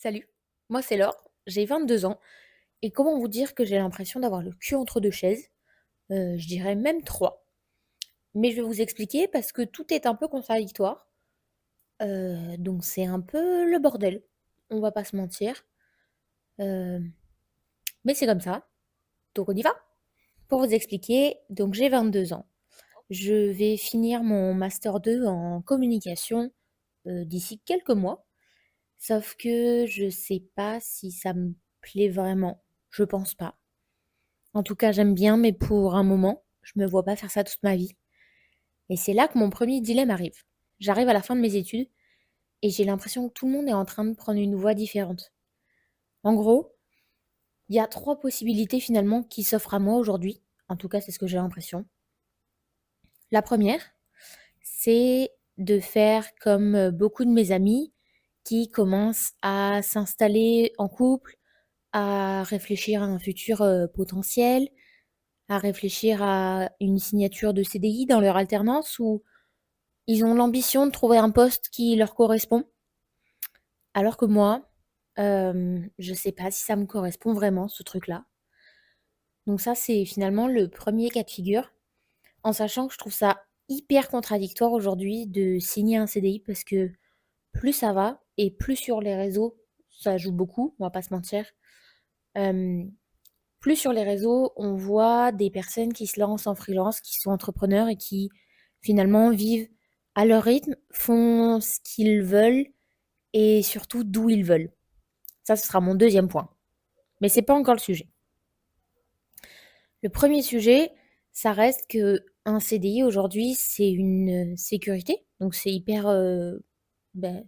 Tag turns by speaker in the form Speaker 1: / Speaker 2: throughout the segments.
Speaker 1: Salut, moi c'est Laure, j'ai 22 ans et comment vous dire que j'ai l'impression d'avoir le cul entre deux chaises, je dirais même trois. Mais je vais vous expliquer parce que tout est un peu contradictoire, donc c'est un peu le bordel, on va pas se mentir, heu, mais c'est comme ça, donc on y va. Pour vous expliquer, donc j'ai 22 ans. Je vais finir mon master 2 en communication, d'ici quelques mois, sauf que je sais pas si ça me plaît vraiment, je pense pas. En tout cas, j'aime bien, mais pour un moment, je me vois pas faire ça toute ma vie. Et c'est là que mon premier dilemme arrive. J'arrive à la fin de mes études et j'ai l'impression que tout le monde est en train de prendre une voie différente. En gros, il y a trois possibilités finalement qui s'offrent à moi aujourd'hui. En tout cas, c'est ce que j'ai l'impression. La première, c'est de faire comme beaucoup de mes amis qui commencent à s'installer en couple, à réfléchir à un futur potentiel, à réfléchir à une signature de CDI dans leur alternance ou ils ont l'ambition de trouver un poste qui leur correspond. Alors que moi, je sais pas si ça me correspond vraiment ce truc-là. Donc ça, c'est finalement le premier cas de figure, en sachant que je trouve ça hyper contradictoire aujourd'hui de signer un CDI parce que plus ça va et plus sur les réseaux, ça joue beaucoup, on va pas se mentir. Hem, Plus sur les réseaux, on voit des personnes qui se lancent en freelance, qui sont entrepreneurs et qui finalement vivent à leur rythme, font ce qu'ils veulent et surtout d'où ils veulent. Ça, ce sera mon deuxième point. Mais c'est pas encore le sujet. Le premier sujet, ça reste que un CDI aujourd'hui, c'est une sécurité. Donc c'est hyper ben,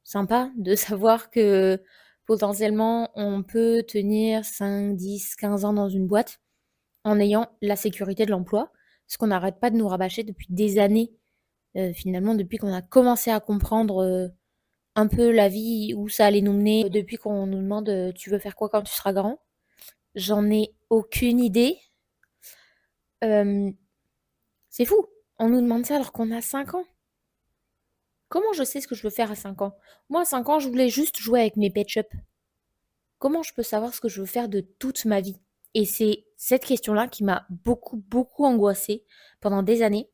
Speaker 1: sympa de savoir que potentiellement on peut tenir 5, 10, 15 ans dans une boîte en ayant la sécurité de l'emploi. Ce qu'on n'arrête pas de nous rabâcher depuis des années, finalement, depuis qu'on a commencé à comprendre un peu la vie, où ça allait nous mener, depuis qu'on nous demande tu veux faire quoi quand tu seras grand? J'en ai aucune idée. Euh, c'est fou. On nous demande ça alors qu'on a 5 ans. Comment je sais ce que je veux faire à 5 ans? Moi, à 5 ans, je voulais juste jouer avec mes Pet Shop. Comment je peux savoir ce que je veux faire de toute ma vie? Et c'est cette question-là qui m'a beaucoup, beaucoup angoissée pendant des années.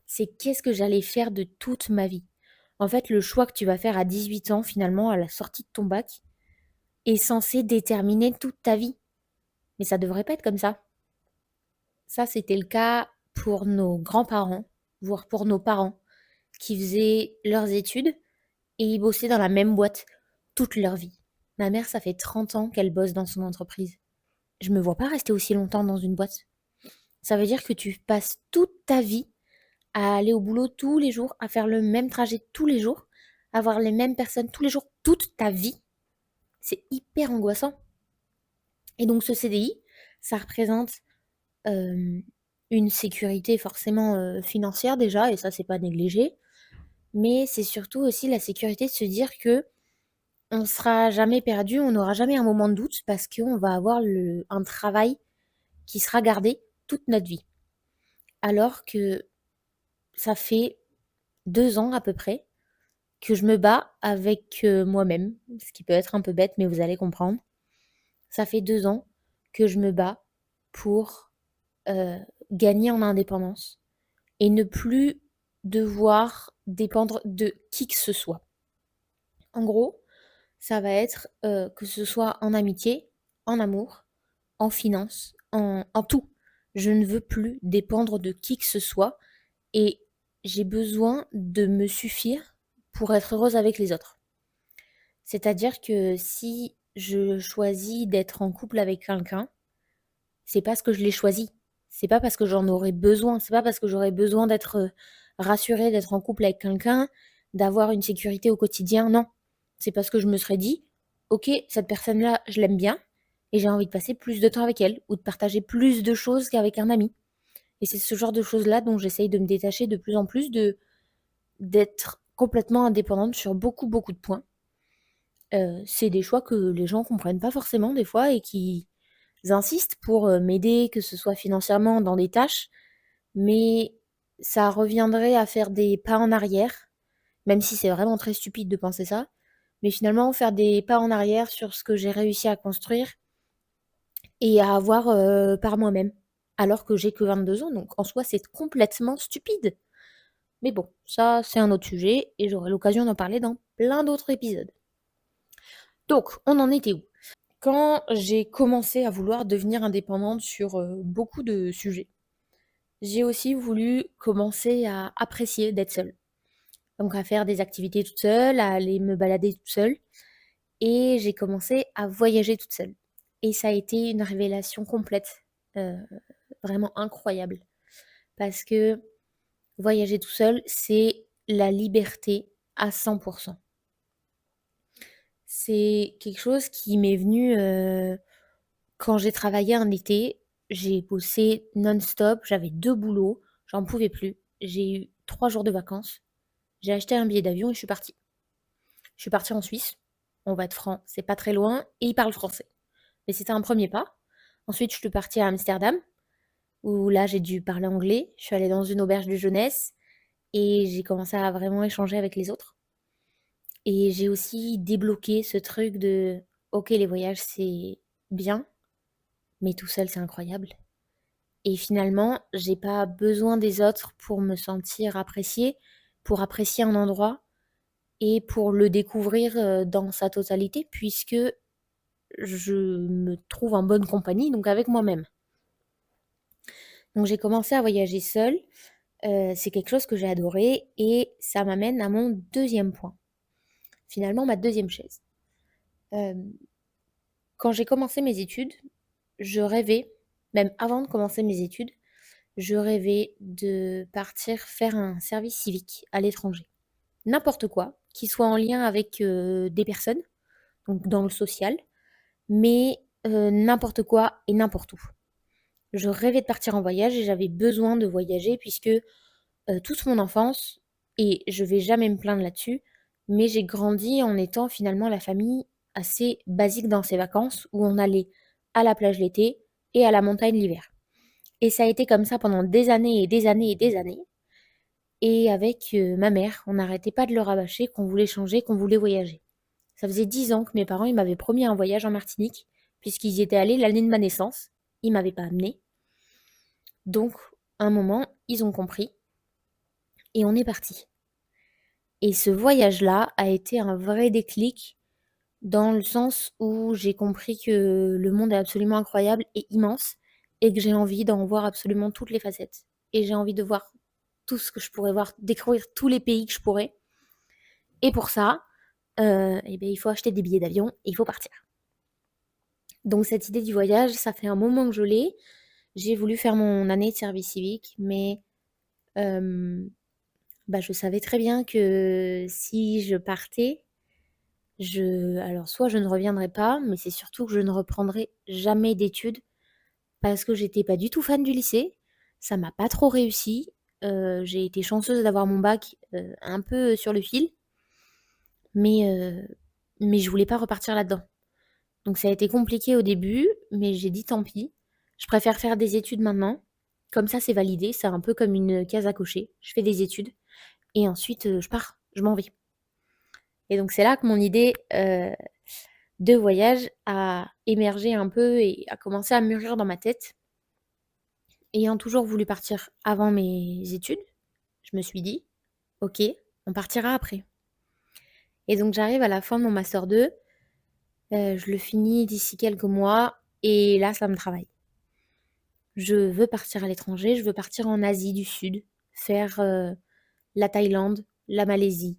Speaker 1: C'est qu'est-ce que j'allais faire de toute ma vie? En fait, le choix que tu vas faire à 18 ans, finalement, à la sortie de ton bac, est censé déterminer toute ta vie. Mais ça devrait pas être comme ça. Ça, c'était le cas pour nos grands-parents, voire pour nos parents, qui faisaient leurs études et ils bossaient dans la même boîte toute leur vie. Ma mère, ça fait 30 ans qu'elle bosse dans son entreprise. Je me vois pas rester aussi longtemps dans une boîte. Ça veut dire que tu passes toute ta vie à aller au boulot tous les jours, à faire le même trajet tous les jours, à voir les mêmes personnes tous les jours, toute ta vie. C'est hyper angoissant. Et donc ce CDI, ça représente euh, une sécurité forcément financière déjà, et ça c'est pas négligé, mais c'est surtout aussi la sécurité de se dire que on sera jamais perdu, on n'aura jamais un moment de doute parce qu'on va avoir un travail qui sera gardé toute notre vie. Alors que ça fait 2 ans à peu près que je me bats avec moi-même, ce qui peut être un peu bête, mais vous allez comprendre. Ça fait 2 ans que je me bats pour euh, gagner en indépendance et ne plus devoir dépendre de qui que ce soit. En gros, ça va être que ce soit en amitié, en amour, en finance, en tout. Je ne veux plus dépendre de qui que ce soit et j'ai besoin de me suffire pour être heureuse avec les autres. C'est-à-dire que si je choisis d'être en couple avec quelqu'un, c'est parce que je l'ai choisi. C'est pas parce que j'en aurais besoin. C'est pas parce que j'aurais besoin d'être rassurée d'être en couple avec quelqu'un, d'avoir une sécurité au quotidien. Non. C'est parce que je me serais dit, ok, cette personne-là, je l'aime bien et j'ai envie de passer plus de temps avec elle ou de partager plus de choses qu'avec un ami. Et c'est ce genre de choses-là dont j'essaye de me détacher de plus en plus, de d'être complètement indépendante sur beaucoup, beaucoup de points. C'est des choix que les gens comprennent pas forcément des fois et qui insistent pour m'aider, que ce soit financièrement dans des tâches, mais ça reviendrait à faire des pas en arrière, même si c'est vraiment très stupide de penser ça. mais finalement faire des pas en arrière sur ce que j'ai réussi à construire et à avoir, par moi-même. Alors que j'ai que 22 ans, donc en soi, c'est complètement stupide. Mais bon, ça, c'est un autre sujet et j'aurai l'occasion d'en parler dans plein d'autres épisodes. Donc, on en était où? Quand j'ai commencé à vouloir devenir indépendante sur, beaucoup de sujets, j'ai aussi voulu commencer à apprécier d'être seule. Donc à faire des activités toute seule, à aller me balader toute seule et j'ai commencé à voyager toute seule. Et ça a été une révélation complète, heu, vraiment incroyable. Parce que voyager tout seul, c'est la liberté à 100. C'est quelque chose qui m'est venu, quand j'ai travaillé un été. J'ai bossé non-stop, j'avais 2 boulots, j'en pouvais plus. J'ai eu 3 jours de vacances, j'ai acheté un billet d'avion et je suis partie. Je suis partie en Suisse, on va être franc, c'est pas très loin et ils parlent français. Mais c'était un premier pas. Ensuite, je suis partie à Amsterdam, où là, j'ai dû parler anglais. Je suis allée dans une auberge de jeunesse et j'ai commencé à vraiment échanger avec les autres. Et j'ai aussi débloqué ce truc de: «OK, les voyages, c'est bien, mais tout seul, c'est incroyable». Et finalement, j'ai pas besoin des autres pour me sentir appréciée, pour apprécier un endroit et pour le découvrir, dans sa totalité puisque je me trouve en bonne compagnie, donc avec moi-même. Donc j'ai commencé à voyager seule, c'est quelque chose que j'ai adoré et ça m'amène à mon deuxième point, finalement ma deuxième chaise. Hem, Quand j'ai commencé mes études, je rêvais, même avant de commencer mes études, je rêvais de partir faire un service civique à l'étranger. N'importe quoi, qui soit en lien avec, des personnes, donc dans le social, mais n'importe quoi et n'importe où. Je rêvais de partir en voyage et j'avais besoin de voyager puisque, toute mon enfance et je vais jamais me plaindre là-dessus, mais j'ai grandi en étant finalement la famille assez basique dans ses vacances où on allait à la plage l'été et à la montagne l'hiver. Et ça a été comme ça pendant des années et des années et des années et avec, ma mère, on n'arrêtait pas de le rabâcher qu'on voulait changer, qu'on voulait voyager. Ça faisait 10 ans que mes parents, ils m'avaient promis un voyage en Martinique puisqu'ils y étaient allés l'année de ma naissance. Ils m'avaient pas amenée. Donc, à un moment, ils ont compris et on est parti. Et ce voyage-là a été un vrai déclic dans le sens où j'ai compris que le monde est absolument incroyable et immense et que j'ai envie d'en voir absolument toutes les facettes. Et j'ai envie de voir tout ce que je pourrais voir, découvrir tous les pays que je pourrais. Et pour ça, eh beh, il faut acheter des billets d'avion et il faut partir. Donc cette idée du voyage, ça fait un moment que je l'ai. J'ai voulu faire mon année de service civique, mais hem, bah, je savais très bien que si je partais, alors soit je ne reviendrai pas, mais c'est surtout que je ne reprendrai jamais d'études parce que j'étais pas du tout fan du lycée. Ça m'a pas trop réussi. J'ai été chanceuse d'avoir mon bac, un peu sur le fil, mais mais je voulais pas repartir là-dedans. Donc ça a été compliqué au début, mais j'ai dit: «Tant pis, je préfère faire des études maintenant, comme ça c'est validé, c'est un peu comme une case à cocher. Je fais des études et ensuite, je pars, je m'en vais». Et donc c'est là que mon idée, de voyage a émergé un peu et a commencé à mûrir dans ma tête. Ayant toujours voulu partir avant mes études, je me suis dit: «OK, on partira après». Et donc j'arrive à la fin de mon master 2, je le finis d'ici quelques mois et là ça me travaille. Je veux partir à l'étranger, je veux partir en Asie du Sud, faire, la Thaïlande, la Malaisie,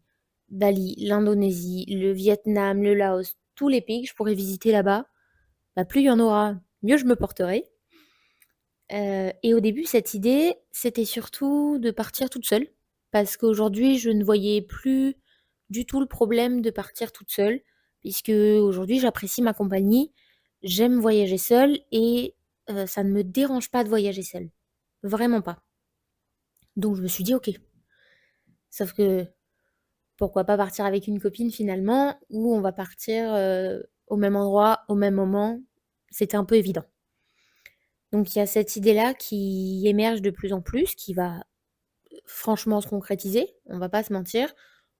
Speaker 1: Bali, l'Indonésie, le Vietnam, le Laos, tous les pays que je pourrais visiter là-bas. Bah, plus il y en aura, mieux je me porterai. Et au début, cette idée, c'était surtout de partir toute seule, parce qu'aujourd'hui, je ne voyais plus du tout le problème de partir toute seule, puisque aujourd'hui, j'apprécie ma compagnie, j'aime voyager seule et ça ne me dérange pas de voyager seule, vraiment pas. Donc je me suis dit: «OK». Sauf que pourquoi pas partir avec une copine finalement, où on va partir, au même endroit, au même moment? C'était un peu évident. Donc il y a cette idée-là qui émerge de plus en plus, qui va franchement se concrétiser, on va pas se mentir.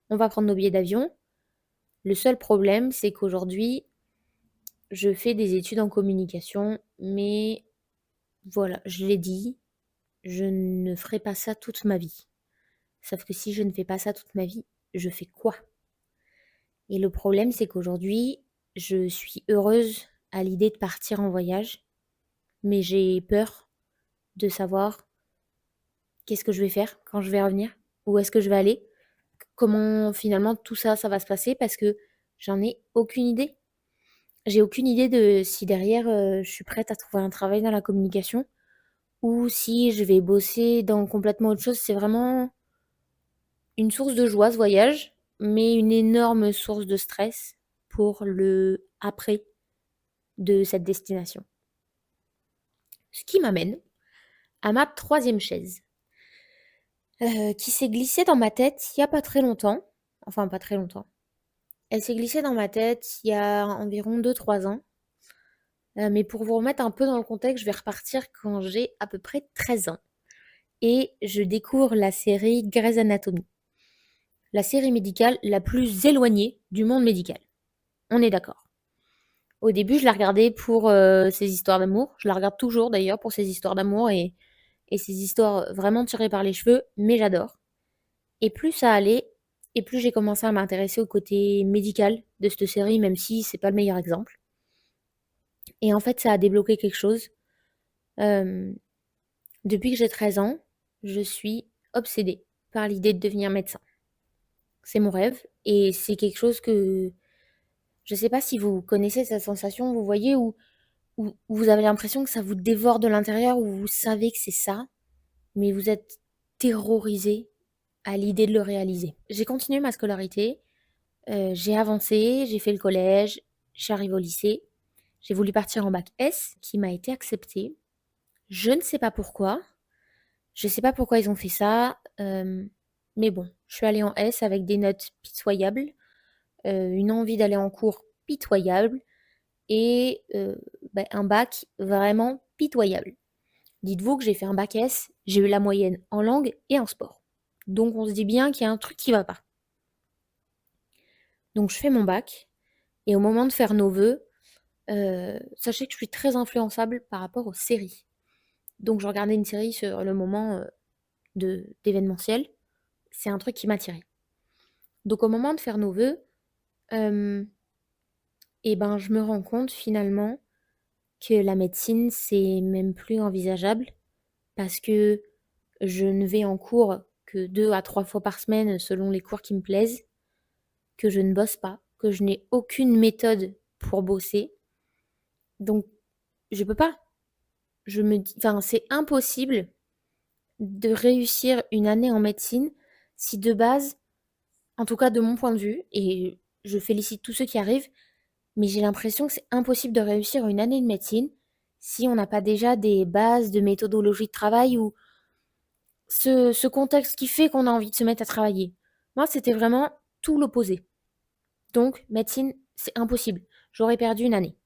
Speaker 1: On va prendre nos billets d'avion. Le seul problème, c'est qu'aujourd'hui, je fais des études en communication, mais voilà, je l'ai dit, je ne ferai pas ça toute ma vie. Sauf que si je ne fais pas ça toute ma vie, je fais quoi? Et le problème, c'est qu'aujourd'hui, je suis heureuse à l'idée de partir en voyage, mais j'ai peur de savoir qu'est-ce que je vais faire quand je vais revenir, où est-ce que je vais aller, comment finalement tout ça, ça va se passer parce que j'en ai aucune idée. J'ai aucune idée de si derrière, je suis prête à trouver un travail dans la communication ou si je vais bosser dans complètement autre chose. C'est vraiment une source de joie ce voyage, mais une énorme source de stress pour le après de cette destination. Ce qui m'amène à ma troisième chaise, qui s'est glissée dans ma tête il y a pas très longtemps. Enfin, pas très longtemps. Elle s'est glissée dans ma tête il y a environ 2-3 ans. Mais pour vous remettre un peu dans le contexte, je vais repartir quand j'ai à peu près 13 ans. Et je découvre la série Grey's Anatomy. La série médicale la plus éloignée du monde médical. On est d'accord. Au début, je la regardais pour ses histoires d'amour. Je la regarde toujours d'ailleurs pour ses histoires d'amour et ses histoires vraiment tirées par les cheveux, mais j'adore. Et plus ça allait, et plus j'ai commencé à m'intéresser au côté médical de cette série, même si c'est pas le meilleur exemple. Et en fait, ça a débloqué quelque chose. Euh, Depuis que j'ai 13 ans, je suis obsédée par l'idée de devenir médecin. C'est mon rêve et c'est quelque chose que je sais pas si vous connaissez cette sensation, vous voyez, où vous avez l'impression que ça vous dévore de l'intérieur, où vous savez que c'est ça, mais vous êtes terrorisé à l'idée de le réaliser. J'ai continué ma scolarité, j'ai avancé, j'ai fait le collège, je suis arrivée au lycée, j'ai voulu partir en bac S qui m'a été accepté. Je ne sais pas pourquoi. Je sais pas pourquoi ils ont fait ça, mais bon, je suis allée en S avec des notes pitoyables, une envie d'aller en cours pitoyable et un bac vraiment pitoyable. Dites-vous que j'ai fait un bac S, j'ai eu la moyenne en langue et en sport. Donc on se dit bien qu'il y a un truc qui va pas. Donc je fais mon bac et au moment de faire nos vœux, sachez que je suis très influençable par rapport aux séries. Donc je regardais une série sur le moment, d'événementiel, c'est un truc qui m'attirait. Donc au moment de faire nos vœux, et ben, je me rends compte finalement que la médecine, c'est même plus envisageable parce que je ne vais en cours que 2 à 3 fois par semaine selon les cours qui me plaisent, que je ne bosse pas, que je n'ai aucune méthode pour bosser. Donc je peux pas. Je me dis enfin, c'est impossible de réussir une année en médecine si de base, en tout cas de mon point de vue, et je félicite tous ceux qui arrivent, mais j'ai l'impression que c'est impossible de réussir une année de médecine si on n'a pas déjà des bases de méthodologie de travail ou ce contexte qui fait qu'on a envie de se mettre à travailler. Moi, c'était vraiment tout l'opposé. Donc, médecine, c'est impossible. J'aurais perdu une année.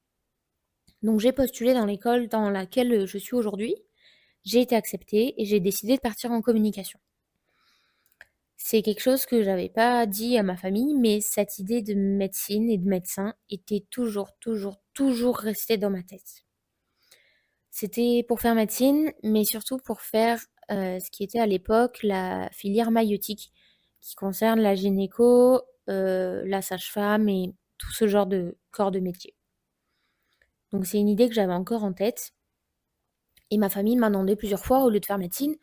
Speaker 1: Donc, j'ai postulé dans l'école dans laquelle je suis aujourd'hui. J'ai été acceptée et j'ai décidé de partir en communication. C'est quelque chose que j'avais pas dit à ma famille, mais cette idée de médecine et de médecin était toujours, toujours, toujours restée dans ma tête. C'était pour faire médecine, mais surtout pour faire ce qui était à l'époque la filière maïeutique, qui concerne la gynéco, la sage-femme et tout ce genre de corps de métier. Donc c'est une idée que j'avais encore en tête. Et ma famille m'a demandé plusieurs fois, au lieu de faire médecine,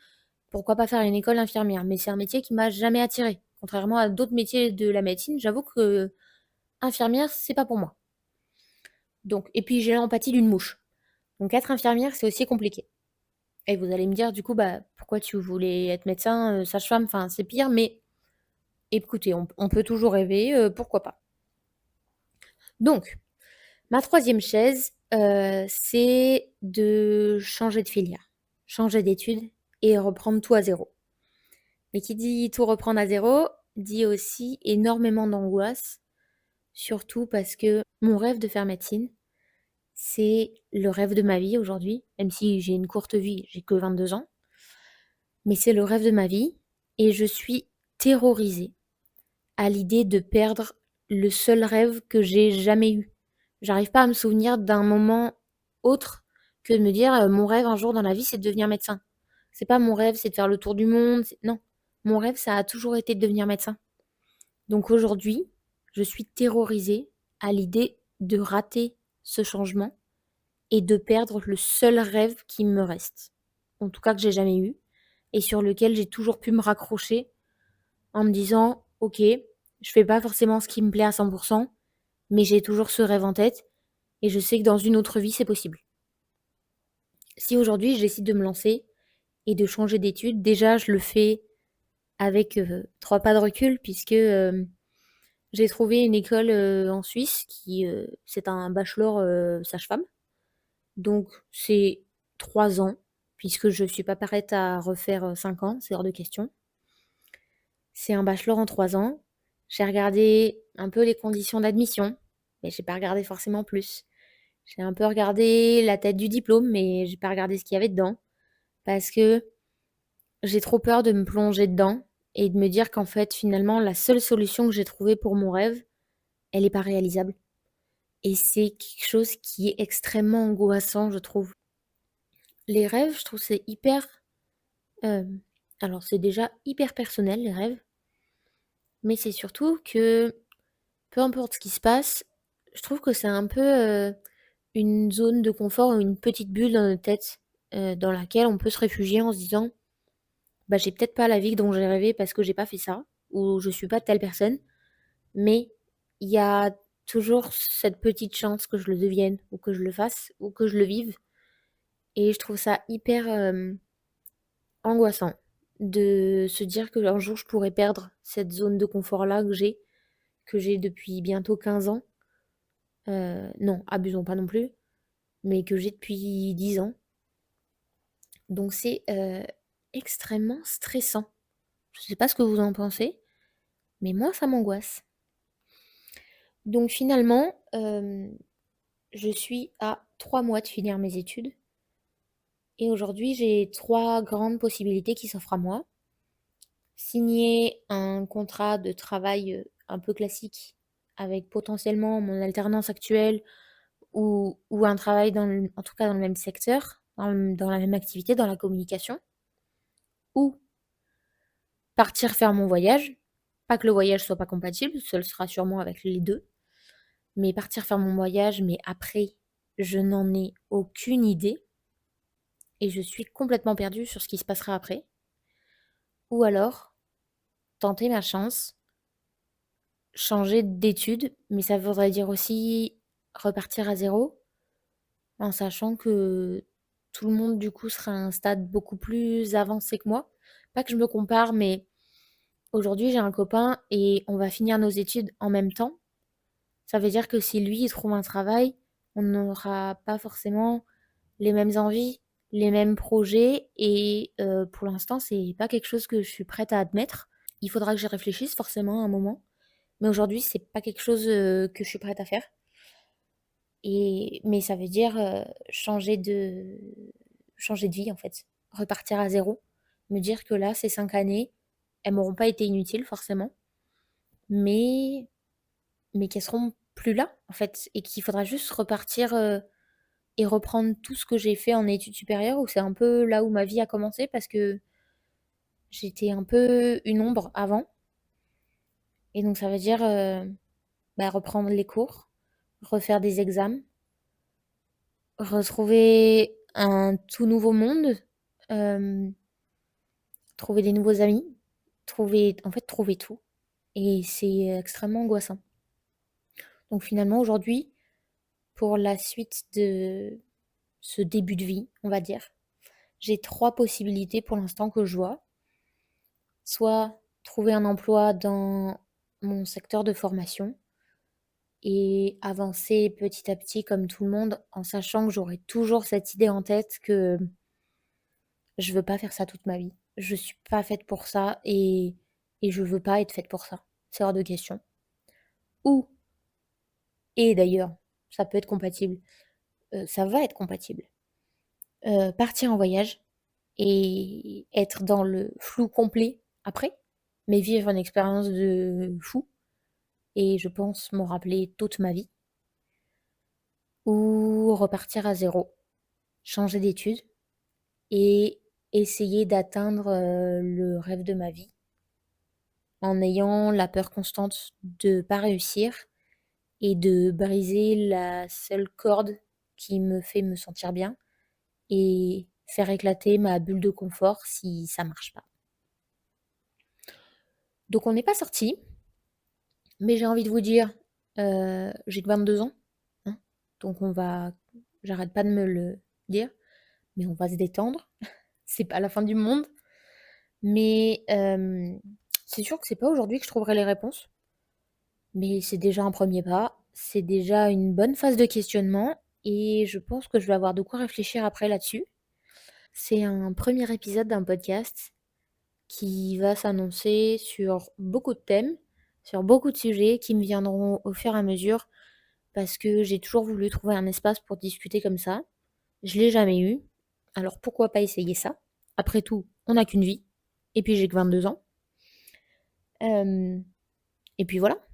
Speaker 1: pourquoi pas faire une école infirmière. Mais c'est un métier qui m'a jamais attirée. Contrairement à d'autres métiers de la médecine, j'avoue que infirmière, c'est pas pour moi. Donc, et puis j'ai l'empathie d'une mouche. Donc être infirmière, c'est aussi compliqué. Et vous allez me dire, du coup, bah, pourquoi tu voulais être médecin, sage-femme, enfin, c'est pire, mais écoutez, on peut toujours rêver, pourquoi pas. Donc, ma troisième chaise, c'est de changer de filière, changer d'études et reprendre tout à zéro. Mais qui dit tout reprendre à zéro, dit aussi énormément d'angoisse, surtout parce que mon rêve de faire médecine, c'est le rêve de ma vie aujourd'hui, même si j'ai une courte vie, j'ai que 22 ans. Mais c'est le rêve de ma vie et je suis terrorisée à l'idée de perdre le seul rêve que j'ai jamais eu. J'arrive pas à me souvenir d'un moment autre que de me dire, mon rêve un jour dans la vie, c'est de devenir médecin. C'est pas mon rêve, c'est de faire le tour du monde, non. Mon rêve, ça a toujours été de devenir médecin. Donc aujourd'hui, je suis terrorisée à l'idée de rater ce changement et de perdre le seul rêve qui me reste. En tout cas que j'ai jamais eu et sur lequel j'ai toujours pu me raccrocher en me disant: «OK, je fais pas forcément ce qui me plaît à 100%, mais j'ai toujours ce rêve en tête et je sais que dans une autre vie, c'est possible». Si aujourd'hui je décide de me lancer et de changer d'études, déjà je le fais avec, 3 pas de recul puisque, j'ai trouvé une école, en Suisse qui, c'est un bachelor, sage-femme. Donc c'est 3 ans puisque je suis pas prête à refaire, 5 ans, c'est hors de question. C'est un bachelor en 3 ans. J'ai regardé un peu les conditions d'admission, mais j'ai pas regardé forcément plus. J'ai un peu regardé la tête du diplôme, mais j'ai pas regardé ce qu'il y avait dedans parce que j'ai trop peur de me plonger dedans et de me dire qu'en fait, finalement, la seule solution que j'ai trouvée pour mon rêve, elle est pas réalisable et c'est quelque chose qui est extrêmement angoissant, je trouve. Les rêves, je trouve c'est hyper, hem, alors c'est déjà hyper personnel les rêves, mais c'est surtout que peu importe ce qui se passe, je trouve que c'est un peu, une zone de confort ou une petite bulle dans notre tête, dans laquelle on peut se réfugier en se disant: «Bah, j'ai peut-être pas la vie dont j'ai rêvé parce que j'ai pas fait ça» ou «Je suis pas telle personne», mais il y a toujours cette petite chance que je le devienne ou que je le fasse ou que je le vive et je trouve ça hyper, angoissant de se dire qu'un jour je pourrais perdre cette zone de confort-là que j'ai depuis bientôt 15 ans. Non, abusons pas non plus, mais que j'ai depuis 10 ans. Donc c'est, extrêmement stressant. Je sais pas ce que vous en pensez, mais moi ça m'angoisse. Donc finalement, je suis à 3 mois de finir mes études et aujourd'hui j'ai 3 grandes possibilités qui s'offrent à moi. Signer un contrat de travail, un peu classique avec potentiellement mon alternance actuelle ou un travail en tout cas dans le même secteur, dans la même activité, dans la communication ou partir faire mon voyage. Pas que le voyage soit pas compatible, ce le sera sûrement avec les 2, mais partir faire mon voyage, mais après, je n'en ai aucune idée et je suis complètement perdue sur ce qui se passera après. Ou alors, tenter ma chance, changer d'études, mais ça voudrait dire aussi repartir à zéro, en sachant que tout le monde du coup sera à un stade beaucoup plus avancé que moi. Pas que je me compare, mais aujourd'hui j'ai un copain et on va finir nos études en même temps. Ça veut dire que si lui il trouve un travail, on n'aura pas forcément les mêmes envies, les mêmes projets et pour l'instant c'est pas quelque chose que je suis prête à admettre. Il faudra que j'y réfléchisse forcément à un moment, mais aujourd'hui c'est pas quelque chose, que je suis prête à faire mais ça veut dire, changer de vie en fait, repartir à zéro, me dire que là ces 5 années, elles m'auront pas été inutiles forcément, mais qu'elles seront plus là en fait et qu'il faudra juste repartir, et reprendre tout ce que j'ai fait en études supérieures où c'est un peu là où ma vie a commencé parce que j'étais un peu une ombre avant et donc ça veut dire, bah, reprendre les cours, refaire des examens, retrouver un tout nouveau monde, hem, trouver des nouveaux amis, trouver tout et c'est extrêmement angoissant. Donc finalement aujourd'hui, pour la suite de ce début de vie, on va dire, j'ai 3 possibilités pour l'instant que je vois. Soit trouver un emploi dans mon secteur de formation et avancer petit à petit comme tout le monde en sachant que j'aurai toujours cette idée en tête que je veux pas faire ça toute ma vie. Je suis pas faite pour ça et je veux pas être faite pour ça. C'est hors de question. Ou et d'ailleurs, ça peut être compatible, ça va être compatible, partir en voyage et être dans le flou complet après, mais vivre une expérience de fou et je pense m'en rappeler toute ma vie, ou repartir à zéro, changer d'études et essayer d'atteindre le rêve de ma vie en ayant la peur constante de pas réussir et de briser la seule corde qui me fait me sentir bien et faire éclater ma bulle de confort si ça marche pas. Donc on n'est pas sorti, mais j'ai envie de vous dire, j'ai que 22 ans, hein, donc j'arrête pas de me le dire, mais on va se détendre, c'est pas la fin du monde, mais c'est sûr que c'est pas aujourd'hui que je trouverai les réponses, mais c'est déjà un premier pas, c'est déjà une bonne phase de questionnement et je pense que je vais avoir de quoi réfléchir après là-dessus. C'est un premier épisode d'un podcast qui va s'annoncer sur beaucoup de thèmes, sur beaucoup de sujets qui me viendront au fur et à mesure parce que j'ai toujours voulu trouver un espace pour discuter comme ça. Je l'ai jamais eu, alors pourquoi pas essayer ça? Après tout, on n'a qu'une vie, et puis j'ai que 22 ans. Et puis voilà.